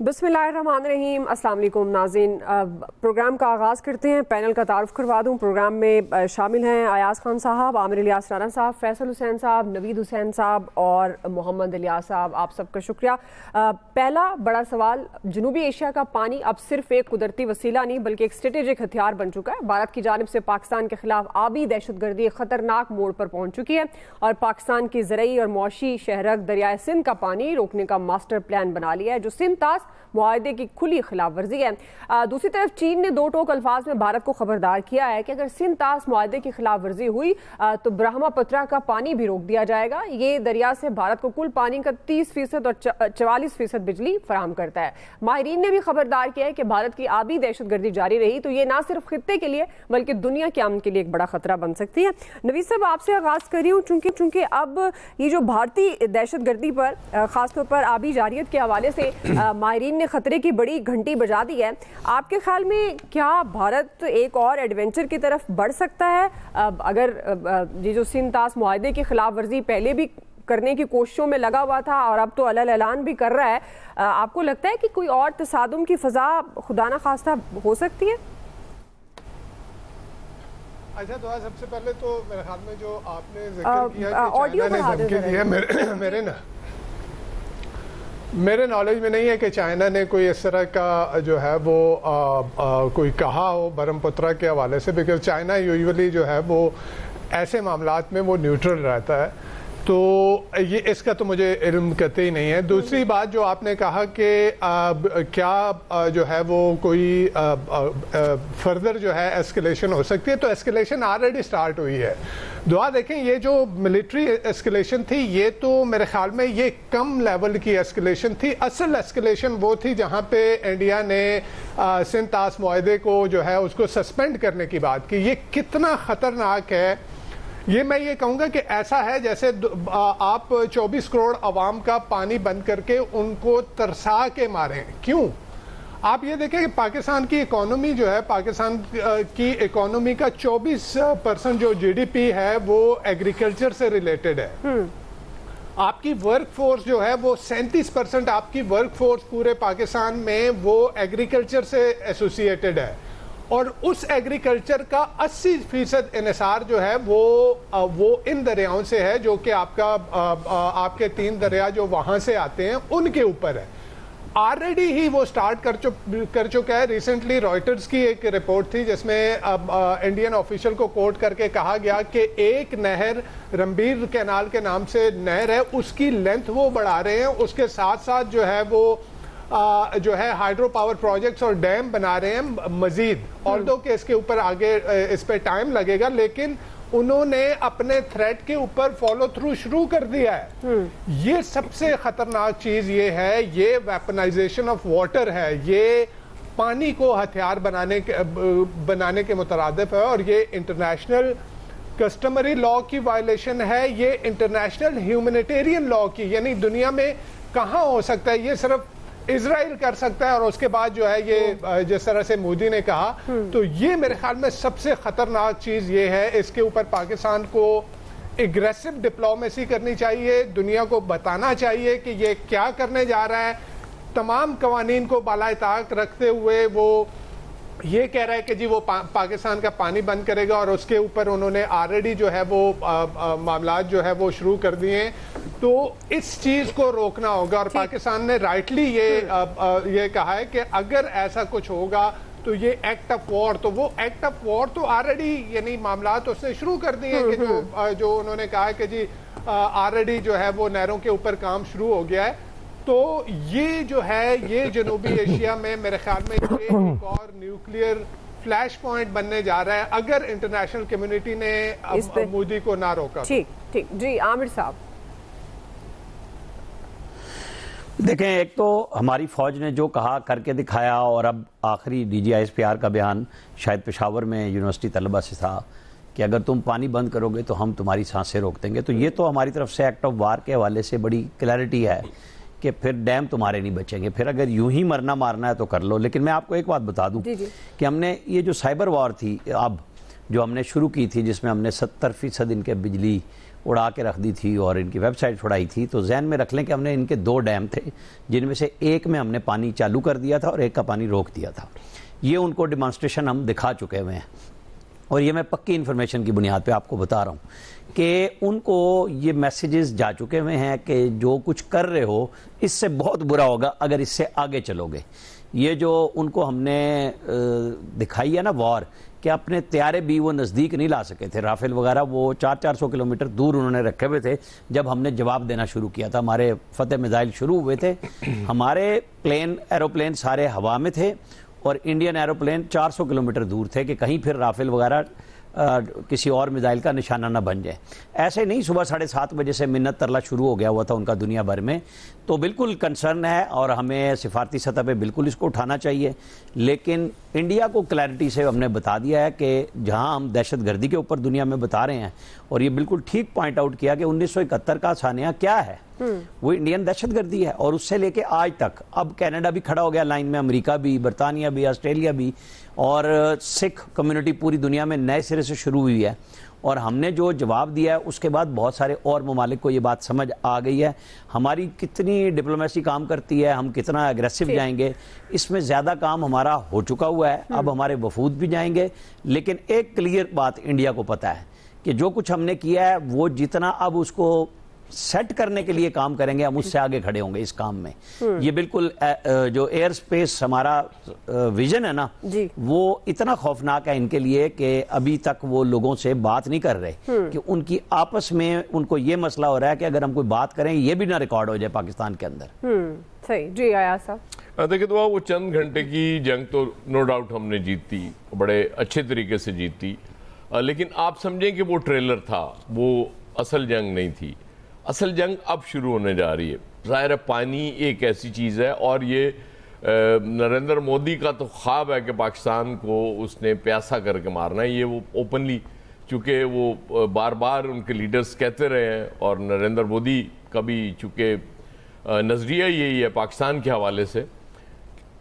बिस्मिल्लाहिर्रहमानिर्रहीम, अस्सलाम वालेकुम नाज़रीन। प्रोग्राम का आगाज़ करते हैं। पैनल का तारुफ करवा दूँ। प्रोग्राम में शामिल हैं अयाज खान साहब, आमिर इलियास राना साहब, फैसल हुसैन साहब, नवीद हुसैन साहब और मोहम्मद इलियास साहब। आप सबका शुक्रिया। पहला बड़ा सवाल, जनूबी एशिया का पानी अब सिर्फ एक कुदरती वसीला नहीं बल्कि एक स्ट्रेटेजिक हथियार बन चुका है। भारत की जानिब से पाकिस्तान के खिलाफ आबी दहशतगर्दी एक खतरनाक मोड़ पर पहुँच चुकी है और पाकिस्तान की ज़रई और मौशी शहरक दरियाए सिंध का पानी रोकने का मास्टर प्लान बना लिया है, जो सिंध तास मुआहदे की खुली खिलाफ वर्जी है। दूसरी तरफ चीन ने दो टोक अल्फाज में भारत को खबरदार किया है कि अगर सिंध तास मुआहदे की खिलाफ वर्जी हुई तो ब्रह्मपुत्रा का पानी भी रोक दिया जाएगा। ये दरिया से भारत को कुल पानी का 30% और 44% बिजली फराहम करता है। माहिरीन ने भी खबरदार किया है कि भारत की आबी दहशतगर्दी जारी रही तो ये ना सिर्फ खित्ते के लिए बल्कि दुनिया के अमन के लिए एक बड़ा खतरा बन सकती है। नवीद साहब, आपसे आगाज कर रही हूँ चूंकि अब ये जो भारतीय दहशतगर्दी पर खासतौर पर आबी जारियत के हवाले से माहिरीन ने खतरे की बड़ी घंटी बजा दी है, आपके ख्याल में क्या भारत एक और एडवेंचर की तरफ बढ़ सकता है? अगर ये जो सिंध तास मुआहदे की खिलाफ वर्जी पहले भी करने की कोशिशों में लगा हुआ था और अब तो अलग ऐलान भी कर रहा है, आपको लगता है कि कोई और तसादुम की फजा खुदा ना खास्ता हो सकती है? अच्छा, तो सबसे पहले तो मेरे ख्याल में जो आपने जिक्र किया कि चाइना ने धमकी दी है, मेरे नॉलेज में नहीं है कि चाइना ने कोई इस तरह का जो है वो कोई कहा हो ब्रह्मपुत्रा के हवाले से, बिकॉज चाइना यूजुअली जो है वो ऐसे मामलात में वो न्यूट्रल रहता है, तो ये इसका तो मुझे इल्म कहते ही नहीं है। दूसरी बात जो आपने कहा कि क्या जो है वो कोई फर्दर जो है एस्केलेशन हो सकती है, तो एस्केलेशन ऑलरेडी स्टार्ट हुई है। दुआ देखें, ये जो मिलिट्री एस्केलेशन थी ये तो मेरे ख्याल में ये कम लेवल की एस्केलेशन थी। असल एस्केलेशन वो थी जहाँ पे इंडिया ने सिंध तास मुआहदे को जो है उसको सस्पेंड करने की बात की। ये कितना ख़तरनाक है, ये मैं ये कहूँगा कि ऐसा है जैसे आप 24 करोड़ अवाम का पानी बंद करके उनको तरसा के मारें। क्यों? आप ये देखें कि पाकिस्तान की इकोनॉमी जो है, पाकिस्तान की इकोनॉमी का 24% जो जीडीपी है वो एग्रीकल्चर से रिलेटेड है। आपकी वर्क फोर्स जो है वो 37% आपकी वर्क फोर्स पूरे पाकिस्तान में वो एग्रीकल्चर से एसोसिएटेड है और उस एग्रीकल्चर का 80% इन्हिसार जो है वो इन दरियाओं से है, जो कि आपके 3 दरिया जो वहां से आते हैं उनके ऊपर है। ऑलरेडी ही वो स्टार्ट कर चुका है। रिसेंटली रॉयटर्स की एक रिपोर्ट थी जिसमें इंडियन ऑफिशियल को कोट करके कहा गया कि एक नहर रंबीर कैनाल के नाम से नहर है, उसकी लेंथ वो बढ़ा रहे हैं, उसके साथ साथ जो है वो जो है हाइड्रो पावर प्रोजेक्ट्स और डैम बना रहे हैं मजीद। ऑल्दो के इसके ऊपर आगे इस पे टाइम लगेगा, लेकिन उन्होंने अपने थ्रेट के ऊपर फॉलो थ्रू शुरू कर दिया है। ये सबसे खतरनाक चीज ये है, ये वेपनाइजेशन ऑफ वाटर है, ये पानी को हथियार बनाने के मुतरादिफ है और ये इंटरनेशनल कस्टमरी लॉ की वायलेशन है, ये इंटरनेशनल ह्यूमैनिटेरियन लॉ की, यानी दुनिया में कहाँ हो सकता है, ये सिर्फ इजराइल कर सकता है। और उसके बाद जो है ये जिस तरह से मोदी ने कहा, तो ये मेरे ख्याल में सबसे खतरनाक चीज ये है। इसके ऊपर पाकिस्तान को एग्रेसिव डिप्लोमेसी करनी चाहिए, दुनिया को बताना चाहिए कि ये क्या करने जा रहा है। तमाम कवानीन को बालाए ताक रखते हुए वो ये कह रहा है कि जी वो पाकिस्तान का पानी बंद करेगा और उसके ऊपर उन्होंने ऑलरेडी जो है वो मामलात जो है वो शुरू कर दिए हैं। तो इस चीज को रोकना होगा और पाकिस्तान ने राइटली ये कहा है कि अगर ऐसा कुछ होगा तो ये एक्ट ऑफ वॉर, तो वो एक्ट ऑफ वॉर तो ऑलरेडी यानी मामलात उसने शुरू कर दिए हैं कि जो उन्होंने कहा है कि जी ऑलरेडी जो है वो नहरों के ऊपर काम शुरू हो गया है। तो ये जो है ये जनूबी एशिया में मेरे ख्याल में एक और न्यूक्लियर फ्लैश पॉइंट बनने जा रहा है अगर इंटरनेशनल कम्युनिटी ने मोदी को ना रोका। ठीक जी, आमिर साहब देखें, एक तो हमारी फौज ने जो कहा करके दिखाया और अब आखिरी DGISPR का बयान शायद पेशावर में यूनिवर्सिटी तलबा से था कि अगर तुम पानी बंद करोगे तो हम तुम्हारी सांसें रोक देंगे। तो ये तो हमारी तरफ से एक्ट ऑफ वार के हवाले से बड़ी क्लैरिटी है कि फिर डैम तुम्हारे नहीं बचेंगे, फिर अगर यूं ही मरना मारना है तो कर लो। लेकिन मैं आपको एक बात बता दूं कि हमने ये जो साइबर वॉर थी अब जो हमने शुरू की थी, जिसमें हमने 70% इनके बिजली उड़ा के रख दी थी और इनकी वेबसाइट छुड़ाई थी, तो जहन में रख लें कि हमने इनके 2 डैम थे जिनमें से एक में हमने पानी चालू कर दिया था और एक का पानी रोक दिया था। ये उनको डिमॉन्स्ट्रेशन हम दिखा चुके हुए हैं और ये मैं पक्की इन्फॉर्मेशन की बुनियाद पे आपको बता रहा हूँ कि उनको ये मैसेजेस जा चुके हुए हैं कि जो कुछ कर रहे हो इससे बहुत बुरा होगा अगर इससे आगे चलोगे। ये जो उनको हमने दिखाई है ना वॉर, कि अपने त्यारे भी वो नज़दीक नहीं ला सके थे, राफेल वगैरह वो 400-400 किलोमीटर दूर उन्होंने रखे हुए थे जब हमने जवाब देना शुरू किया था। हमारे फतेह मिसाइल शुरू हुए थे, हमारे एरोप्लेन सारे हवा में थे और इंडियन एरोप्लेन 400 किलोमीटर दूर थे कि कहीं फिर राफेल वगैरह किसी और मिसाइल का निशाना ना बन जाए। ऐसे नहीं सुबह 7:30 बजे से मिन्नत तरला शुरू हो गया हुआ था उनका दुनिया भर में। तो बिल्कुल कंसर्न है और हमें सिफारती सतह पे बिल्कुल इसको उठाना चाहिए, लेकिन इंडिया को क्लैरिटी से हमने बता दिया है कि जहां हम दहशतगर्दी के ऊपर दुनिया में बता रहे हैं, और ये बिल्कुल ठीक पॉइंट आउट किया कि 1971 का सानिया क्या है, वो इंडियन दहशतगर्दी है। और उससे लेके आज तक, अब कनाडा भी खड़ा हो गया लाइन में, अमेरिका भी, बरतानिया भी, ऑस्ट्रेलिया भी, और सिख कम्युनिटी पूरी दुनिया में नए सिरे से शुरू हुई है। और हमने जो जवाब दिया है उसके बाद बहुत सारे और ममालिक को ये बात समझ आ गई है हमारी कितनी डिप्लोमेसी काम करती है, हम कितना एग्रेसिव जाएंगे। इसमें ज़्यादा काम हमारा हो चुका हुआ है, अब हमारे वफूद भी जाएंगे। लेकिन एक क्लियर बात इंडिया को पता है कि जो कुछ हमने किया है वो जितना अब उसको सेट करने के लिए काम करेंगे, हम उससे आगे खड़े होंगे इस काम में। ये बिल्कुल जो एयर स्पेस हमारा विजन है ना, वो इतना खौफनाक है इनके लिए कि अभी तक वो लोगों से बात नहीं कर रहे कि उनकी आपस में उनको ये मसला हो रहा है कि अगर हम कोई बात करें ये भी ना रिकॉर्ड हो जाए पाकिस्तान के अंदर। सही जी आयाज साहब। देखिए तो वो चंद घंटे की जंग तो नो डाउट हमने जीती, बड़े अच्छे तरीके से जीती, लेकिन आप समझें कि वो ट्रेलर था, वो असल जंग नहीं थी। असल जंग अब शुरू होने जा रही है। ज़ाहिर है पानी एक ऐसी चीज़ है, और ये नरेंद्र मोदी का तो ख्वाब है कि पाकिस्तान को उसने प्यासा करके मारना है। ये वो ओपनली, चूँकि वो बार बार उनके लीडर्स कहते रहे हैं, और नरेंद्र मोदी का भी चूँकि नज़रिया यही है पाकिस्तान के हवाले से,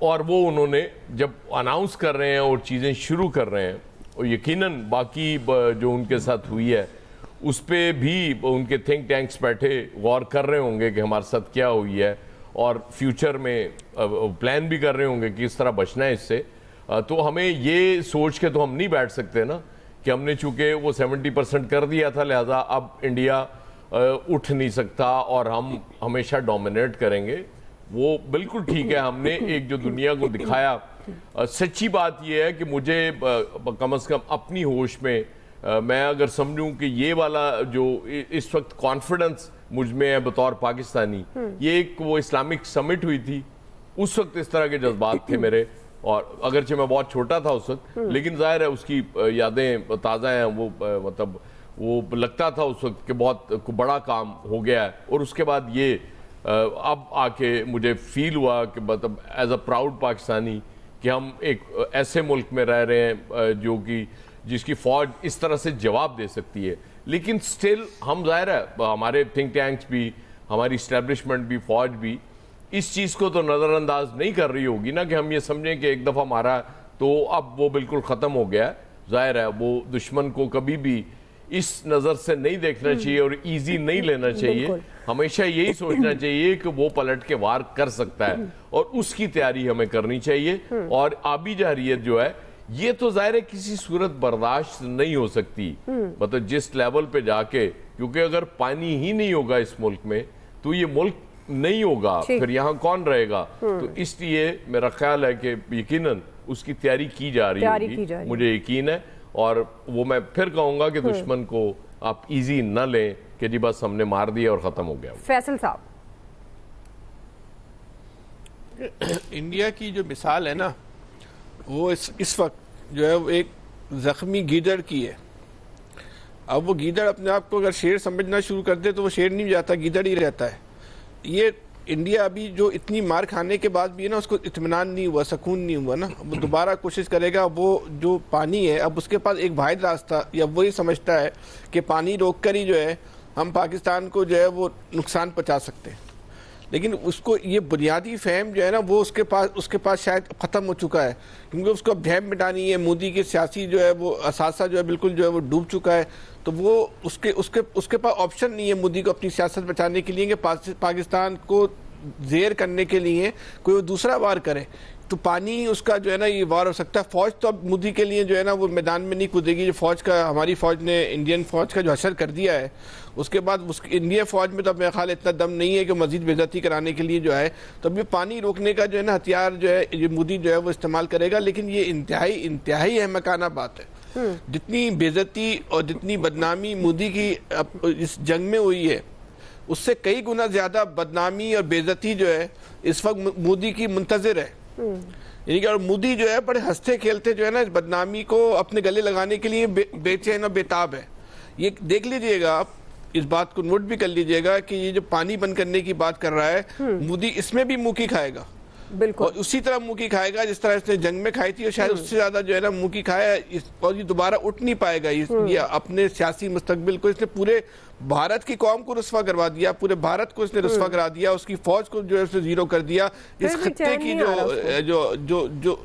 और वो उन्होंने जब अनाउंस कर रहे हैं और चीज़ें शुरू कर रहे हैं, और यकीनन बाकी जो उनके साथ हुई है उस पर भी उनके थिंक टैंक्स बैठे गौर कर रहे होंगे कि हमारे साथ क्या हुई है, और फ्यूचर में प्लान भी कर रहे होंगे कि किस तरह बचना है इससे। तो हमें ये सोच के तो हम नहीं बैठ सकते ना कि हमने चूँकि वो 70% कर दिया था, लिहाजा अब इंडिया उठ नहीं सकता और हम हमेशा डोमिनेट करेंगे। वो बिल्कुल ठीक है, हमने एक जो दुनिया को दिखाया। सच्ची बात यह है कि मुझे कम से कम अपनी होश में मैं अगर समझूं कि ये वाला जो इस वक्त कॉन्फिडेंस मुझ में है बतौर पाकिस्तानी, ये एक वो इस्लामिक समिट हुई थी, उस वक्त इस तरह के जज्बात थे मेरे, और अगरचे मैं बहुत छोटा था उस वक्त, लेकिन जाहिर है उसकी यादें ताज़ा हैं। वो मतलब वो लगता था उस वक्त कि बहुत बड़ा काम हो गया है, और उसके बाद ये अब आके मुझे फील हुआ कि मतलब एज अ प्राउड पाकिस्तानी कि हम एक ऐसे मुल्क में रह रहे हैं जो कि जिसकी फौज इस तरह से जवाब दे सकती है। लेकिन स्टिल हम ज़ाहिर है हमारे थिंक टैंक्स भी, हमारी इस्टेब्लिशमेंट भी, फौज भी इस चीज़ को तो नज़रअंदाज नहीं कर रही होगी ना कि हम ये समझें कि एक दफ़ा मारा तो अब वो बिल्कुल ख़त्म हो गया। ज़ाहिर है वो दुश्मन को कभी भी इस नज़र से नहीं देखना चाहिए और ईजी नहीं लेना चाहिए। हमेशा यही सोचना चाहिए कि वो पलट के वार कर सकता है, और उसकी तैयारी हमें करनी चाहिए। और आबी जारियत जो है ये तो ज़ाहिर है किसी सूरत बर्दाश्त नहीं हो सकती, मतलब जिस लेवल पे जाके, क्योंकि अगर पानी ही नहीं होगा इस मुल्क में तो ये मुल्क नहीं होगा, फिर यहाँ कौन रहेगा। तो इसलिए मेरा ख्याल है कि यकीनन उसकी तैयारी की जा रही होगी, मुझे यकीन है। और वो मैं फिर कहूँगा कि दुश्मन को आप इजी न लें कि जी बस हमने मार दिया और ख़त्म हो गया। फैसल साहब, इंडिया की जो मिसाल है ना, वो इस वक्त जो है वो एक ज़ख्मी गीदड़ की है। अब वो गीदड़ अपने आप को अगर शेर समझना शुरू कर दे तो वो शेर नहीं जाता, गीदड़ ही रहता है। ये इंडिया अभी जो इतनी मार खाने के बाद भी है ना, उसको इत्मीनान नहीं हुआ, सुकून नहीं हुआ ना, वो दोबारा कोशिश करेगा। वो जो पानी है, अब उसके पास एक वाहिद रास्ता, या वही समझता है कि पानी रोक कर ही जो है हम पाकिस्तान को जो है वो नुकसान पहुँचा सकते हैं। लेकिन उसको ये बुनियादी फहम जो है ना वो उसके पास शायद ख़त्म हो चुका है, क्योंकि उसको अब ढैब मिटानी है। मोदी की सियासी जो है वो असासा जो है बिल्कुल जो है वो डूब चुका है, तो वो उसके पास ऑप्शन नहीं है मोदी को अपनी सियासत बचाने के लिए कि पाकिस्तान को ज़ेर करने के लिए कोई दूसरा वार करे। तो पानी उसका जो है ना ये वार हो सकता है। फौज तो अब मोदी के लिए जो है ना वो मैदान में नहीं कूदेगी। जो फौज का हमारी फौज ने इंडियन फौज का जो हशर कर दिया है, उसके बाद इंडियन फौज में तो अब मेरा ख्याल इतना दम नहीं है कि मजीद बेइज्जती कराने के लिए जो है, तो अब ये पानी रोकने का जो है ना हथियार जो है ये मोदी जो है वो इस्तेमाल करेगा। लेकिन ये इंतहाई अहमकाना बात है। जितनी बेइज्जती और जितनी बदनामी मोदी की इस जंग में हुई है, उससे कई गुना ज्यादा बदनामी और बेइज्जती जो है इस वक्त मोदी की मुंतजिर है। यानी कि और मोदी जो है बड़े हंसते खेलते जो है ना इस बदनामी को अपने गले लगाने के लिए बेचैन और बेताब है। ये देख लीजिएगा आप, इस बात को नोट भी कर लीजिएगा कि ये जो पानी बंद करने की बात कर रहा है मोदी, इसमें भी मुंह की खाएगा, बिल्कुल, और उसी तरह मुंह की खाएगा जिस तरह इसने जंग में खाई थी, और शायद उससे ज्यादा जो है ना मुंह की खाया, और ये दोबारा उठ नहीं पाएगा। ये अपने सियासी मुस्तकबिल को, इसने पूरे भारत की कौम को रुस्वा करवा दिया, पूरे भारत को इसने रुस्वा करा दिया, उसकी फौज को जो है उसने जीरो कर दिया। इस खित्ते की जो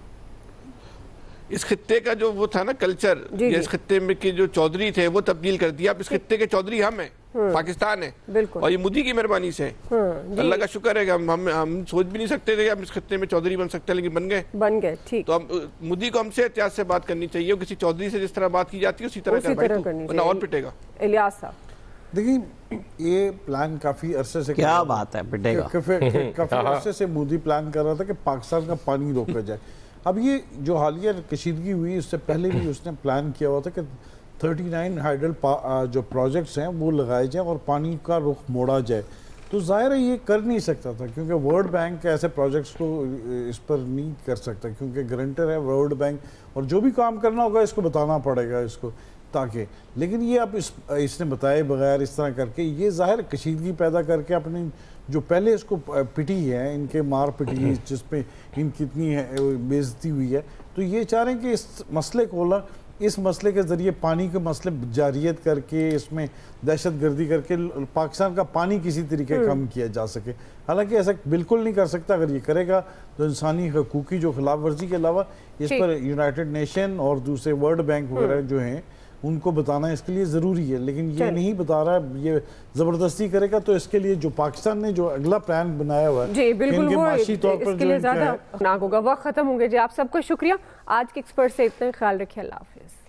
इस खित्ते का जो वो था ना कल्चर, इस खित्ते में के जो चौधरी थे वो तब्दील कर दिया। अब इस खित्ते के चौधरी हम हैं, पाकिस्तान है, और ये मोदी की मेहरबानी से अल्लाह का शुक्र है कि हम सोच भी नहीं सकते थे कि हम इस खित्ते में चौधरी बन सकते हैं, लेकिन बन गए। ठीक, तो हम मोदी को हमसे एहतियात से बात करनी चाहिए, किसी चौधरी से जिस तरह बात की जाती है उसी तरह करनी चाहिए, और पिटेगा। इलियास साहब, देखिए ये प्लान काफी अरसे से, क्या बात है, पिटेगा, काफी अरसे से मोदी प्लान कर रहा था कि पाकिस्तान का पानी रोका जाए। अब ये जो हालिया कशीदगी हुई, उससे पहले भी उसने प्लान किया हुआ था कि 39 हाइडल जो प्रोजेक्ट्स हैं वो लगाए जाएं और पानी का रुख मोड़ा जाए। तो जाहिर है ये कर नहीं सकता था, क्योंकि वर्ल्ड बैंक ऐसे प्रोजेक्ट्स को इस पर नहीं कर सकता, क्योंकि गारंटर है वर्ल्ड बैंक, और जो भी काम करना होगा इसको बताना पड़ेगा इसको, ताकि, लेकिन ये अब इसने बताए बगैर इस तरह करके ये जाहिर कशीदगी पैदा करके अपनी जो पहले इसको पिटी है, इनके मार पिटी जिसपे इनकी इतनी बेइज्जती हुई है, तो ये चाह रहे हैं कि इस मसले को इस मसले के ज़रिए पानी के मसले जारियत करके, इसमें दहशत गर्दी करके पाकिस्तान का पानी किसी तरीके कम किया जा सके। हालांकि ऐसा बिल्कुल नहीं कर सकता। अगर ये करेगा तो इंसानी हकूक़ की जो खिलाफ वर्जी के अलावा इस पर यूनाइटेड नेशन और दूसरे वर्ल्ड बैंक वगैरह जो हैं उनको बताना इसके लिए ज़रूरी है, लेकिन ये नहीं बता रहा है। ये ज़बरदस्ती करेगा तो इसके लिए जो पाकिस्तान ने जो अगला प्लान बनाया हुआ है, जी बिल्कुल, वो इसके लिए ज़्यादा खतरनाक होगा। वक्त ख़त्म होंगे जी। आप सबका शुक्रिया। आज के एक्सपर्ट से इतना ख्याल रखिए। अल्लाह हाफिज़।